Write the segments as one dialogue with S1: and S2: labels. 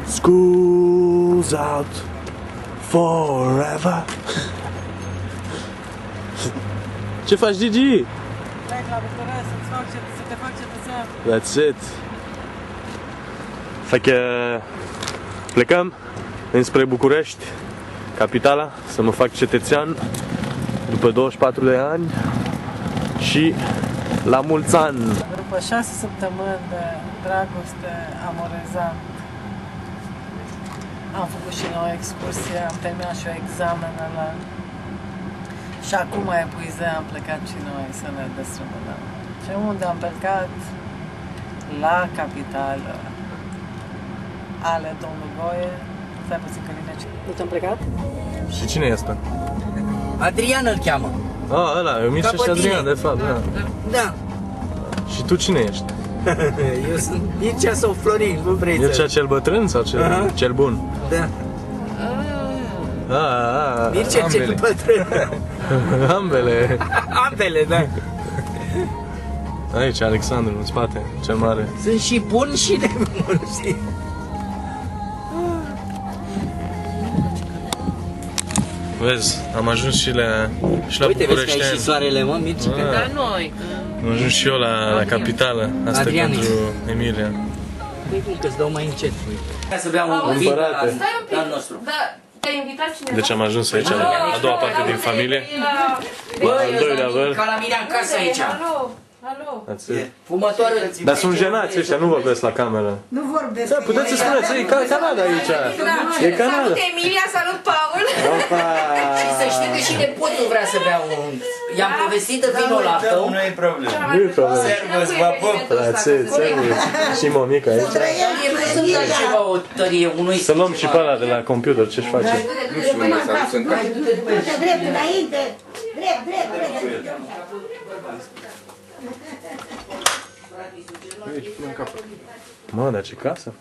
S1: School's out forever. Ce faci, Gigi?
S2: Trec la București să te fac cetățean.
S1: That's it. Așa că plecăm înspre București, capitala, să mă fac cetățean după 24 de ani și la mulți ani.
S2: După 6 săptămâni de dragoste amorezant, am făcut și noi o excursie, am terminat și o examenele și acum epuizat, am plecat și noi să ne destrămânăm. Și unde am plecat? La capitală ale domnului Goie. Stai puțin că vine ce. Deci am plecat?
S1: Și cine e asta?
S3: Adrian îl cheamă.
S1: Ah, ăla, e Mircea și Adrian, de fapt, da.
S3: Da.
S1: Și tu cine ești?
S3: Eu sunt Mircea sau Florin, nu vrei să...
S1: Mircea cel bătrân sau cel bun?
S3: Da. Mircea
S1: ambele.
S3: cel bătrân.
S1: Ambele.
S3: Ambele, da.
S1: Aici, Alexandru, în spate, cel mare.
S3: Sunt și bun și nebun, știi?
S1: Vezi, am ajuns și la
S3: Uite, vezi că ai și
S1: București.
S3: soarele, mă, Mircea.
S2: Dar noi.
S1: Am ajuns și eu la capitală. Asta
S3: Adrian,
S1: pentru Emilia.
S3: Păi cum că-ți dau mai încet, uite. Hai să beam un vin
S1: Împărate.
S3: al nostru.
S4: Da, te-ai invitat cineva?
S1: Deci am ajuns aici, la a doua parte din familie.
S3: Bă,
S1: Al doilea văr.
S3: ca la mine acasă aici.
S4: Alo, alo.
S1: That's it.
S3: Fumătoare.
S1: Dar sunt jenați ăștia, nu vorbesc la cameră.
S2: Nu vorbesc.
S1: Da, puteți să spuneți, e Canada aici. E Canada.
S4: Salut Emilia, salut Paul.
S1: Opa!
S3: Și să știi că și nepotul vrea să bea un... I-am povestit de vinul la tău.
S5: Nu e problemă.
S1: Nu e problemă.
S5: Servus, vă pup.
S1: That's it, servus. Și mămica aici.
S3: Sunt dă ceva o tărie unui...
S1: Să luăm și pe ăla de la computer, ce-și face?
S5: Nu știu unde s-a dus în cap.
S6: Drept înainte! Drept!
S1: Mă, dar ce casă?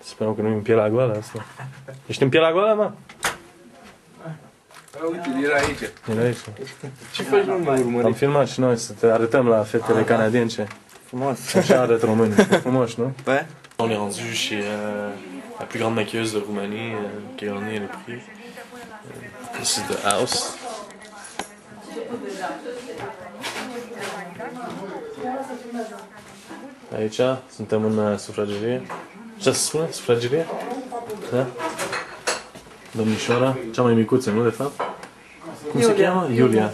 S1: Sperăm că nu e în pielea goală asta. Ești în pielea goală, mă?
S5: Uite, era aici.
S1: Era aici.
S5: Ce faci, mă, mă urmări?
S1: Am filmat și noi să te arătăm la fetele canadience.
S5: Frumos.
S1: Așa arăt românii. Frumoși, nu?
S5: Ouais.
S1: On est rendu chez la plus grande maquilleuse de Roumanie qui a gagné le prix. C'est de House. Aici suntem în sufragerie. Ce se spune? Sufragerie? Da? Domnișoara, cea mai micuță, nu de fapt? Cum se cheamă? Iulia.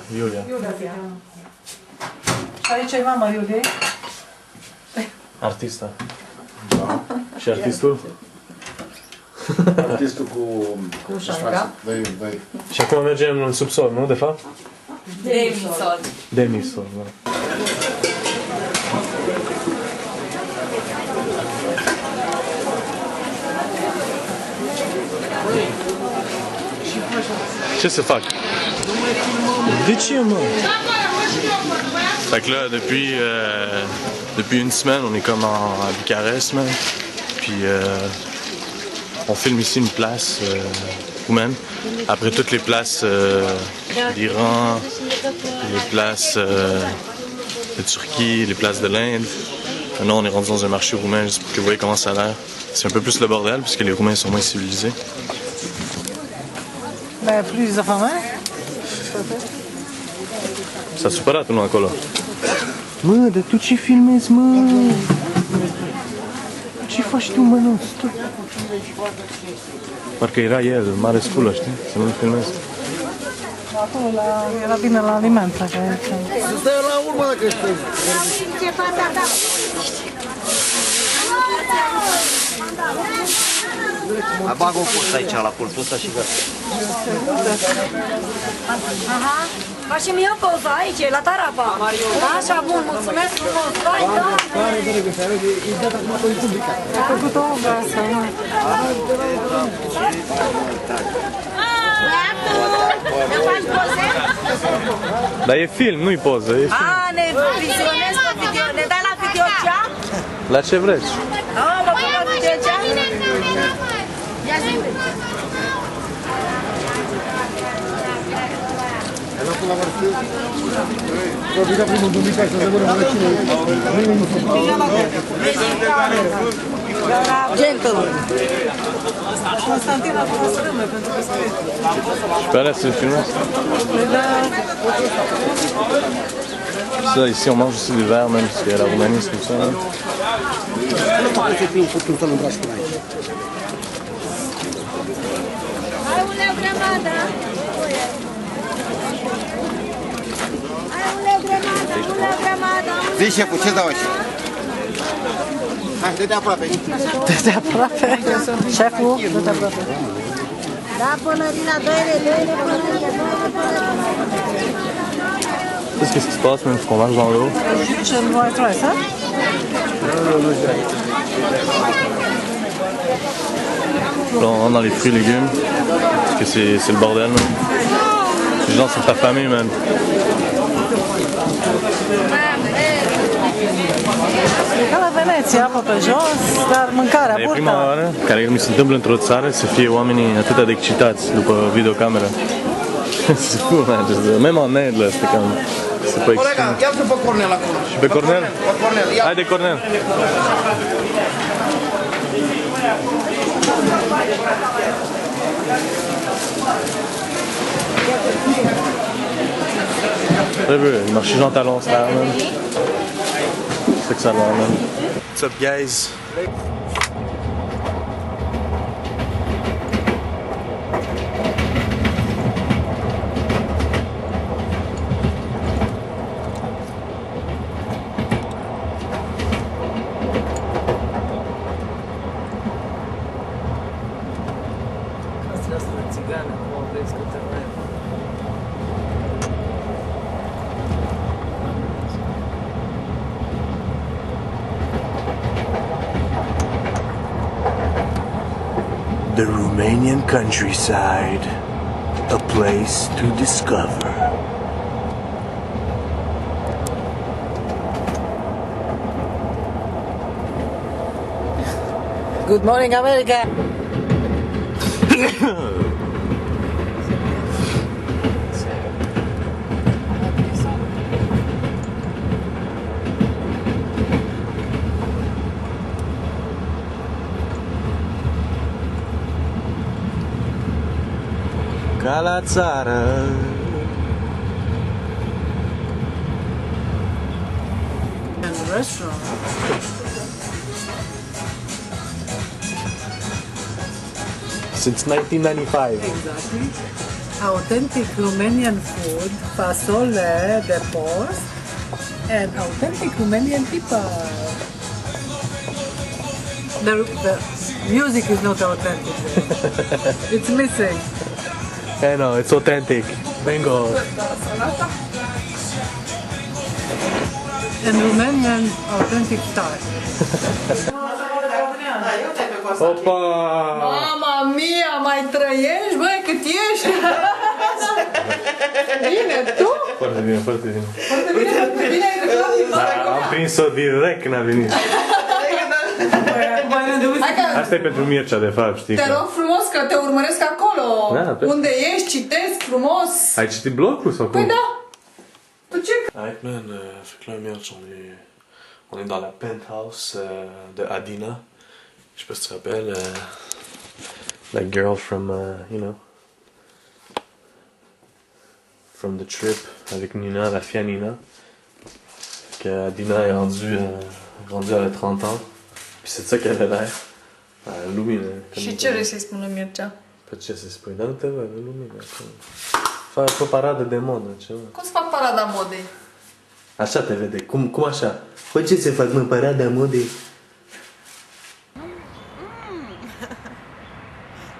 S2: Și aici e mama Iuliei.
S1: Artista. Și artistul?
S7: Artistul cu
S2: Șanca.
S1: Și acum mergem în subsol, nu de fapt?
S4: Demisol.
S1: Demisol, da. Ce să fac? De ce, mă? Fait que là, depuis une semaine, on est comme à Bucarest, man. Puis on filme ici une place roumaine. Après toutes les places d'Iran, les places de Turquie, les places de l'Inde. Maintenant, on est rendu dans un marché roumain, juste pour que vous voyez comment ça a l'air. C'est un peu plus le bordel, parce que les Roumains sont moins civilisés.
S2: Ben, plus de femmes.
S1: S-a supărat unul acolo. Mă, dar tu ce filmezi, mă? Ce faci tu, mă, nu? Parcă era el, mare spulă, știi? Să nu-l filmezi.
S2: Acolo era bine la aliment, așa.
S7: Să stai la urmă dacă ești.
S6: Ce fata ta?
S5: Mai bag o fost aici, la colțul ăsta și gata.
S6: Aha. Facem eu poza aici, la Taraba. Așa, bun, mulțumesc frumos. Hai, da!
S2: A făcut o obra asta, mă.
S6: Ne faci poze?
S1: Dar e film, nu-i poză, e film.
S6: A, ne vizionezi pe video, ne dai la videocea?
S1: La ce vreți?
S6: A, mă pun la videocea? Ia zi.
S7: Ela pula Profită primul duminica să se vână vecine. Nimeni nu se
S2: Gentleman. Constantin a fost râme pentru că scrie.
S1: Je peux aller se filmer. Ça, ici on mange aussi du verre même, parce que la Roumanie c'est comme ça. Hein.
S7: Nu poate să fie un furtun să-l îmbraci cu aici.
S6: Ai un leu grămadă. Ai un leu grămadă.
S7: Zici, șeful, ce dau așa? Hai, dă-te aproape.
S2: Dă-te aproape. Șeful, dă-te aproape.
S6: Da, până din la 2 lei, până din la 2
S1: Tu sais ce qui se passe même quand on marche dans l'eau?
S2: Je ne vois pas ça.
S1: Là on rentre dans les fruits et légumes, parce que c'est le bordel même. Les gens sont affamés même.
S2: E ca la Veneția, apă pe jos, dar mâncarea,
S1: E prima
S2: burta.
S1: oară care mi se întâmplă într-o țară să fie oamenii atât de excitați după videocameră. C'est fou, man. Même en Inde, là, c'était comme... C'est pas
S7: Colega,
S1: extrême.
S7: ia-l pe Cornel acolo.
S1: Și pe Cornel?
S7: Pe Cornel, ia.
S1: Haide, Cornel! T'as vu, il marche en talons, ça, man. C'est ça que ça a l'air, man. What's up, guys?
S2: Asta de țigană, cum vezi că te mai...
S8: The Romanian countryside, a place to discover.
S2: Good morning, America!
S1: Ca la țară.
S2: And restaurant.
S1: Since 1995.
S2: Exactly. Authentic Romanian food, fasole de porc, and authentic Romanian people. The music is not authentic. It's missing.
S1: I know, it's authentic. Bingo.
S2: And Romanian authentic style.
S1: Opa!
S2: Mama mia, mai trăiești, băi, cât ești? Bine, tu?
S1: Foarte bine, foarte bine.
S2: Foarte bine, foarte bine ai reclamat.
S1: Am prins-o direct când a venit. Asta e pentru Mircea, de fapt, știi?
S2: Te rog frumos că te urmăresc acolo.
S1: Da, pe...
S2: Unde ești, citesc frumos.
S1: Ai citit blogul sau cum?
S2: Păi da. Tu ce?
S1: Avec man, fait que là, Mirc, on est dans la penthouse de Adina. Je sais pas si tu te rappelles, that girl from, you know, from the trip avec Nina, la fille à Nina. Que Adina est rendue à la 30 ans. Puis c'est de ça qu'elle avait l'air. Lumine.
S4: Și ce vrei să-i spun lui Mircea?
S1: Pe ce să spui? Dar nu te văd, lumine. Faci o paradă de modă, ceva.
S4: Cum să fac parada modei?
S1: Așa te vede, cum așa? Păi ce se fac, mă, parada modei?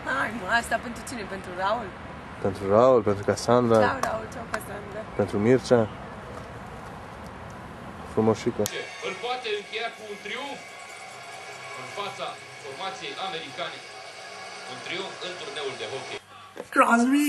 S4: Hai, mă, asta pentru cine? Pentru Raul?
S1: Pentru Raul, pentru Cassandra,
S4: Ciao, Raul, ciao, Cassandra.
S1: pentru Mircea. Frumoșică.
S9: Îl poate încheia cu un triumf în fața formației americane. Un triumf în turneul de hockey.
S7: Crosby,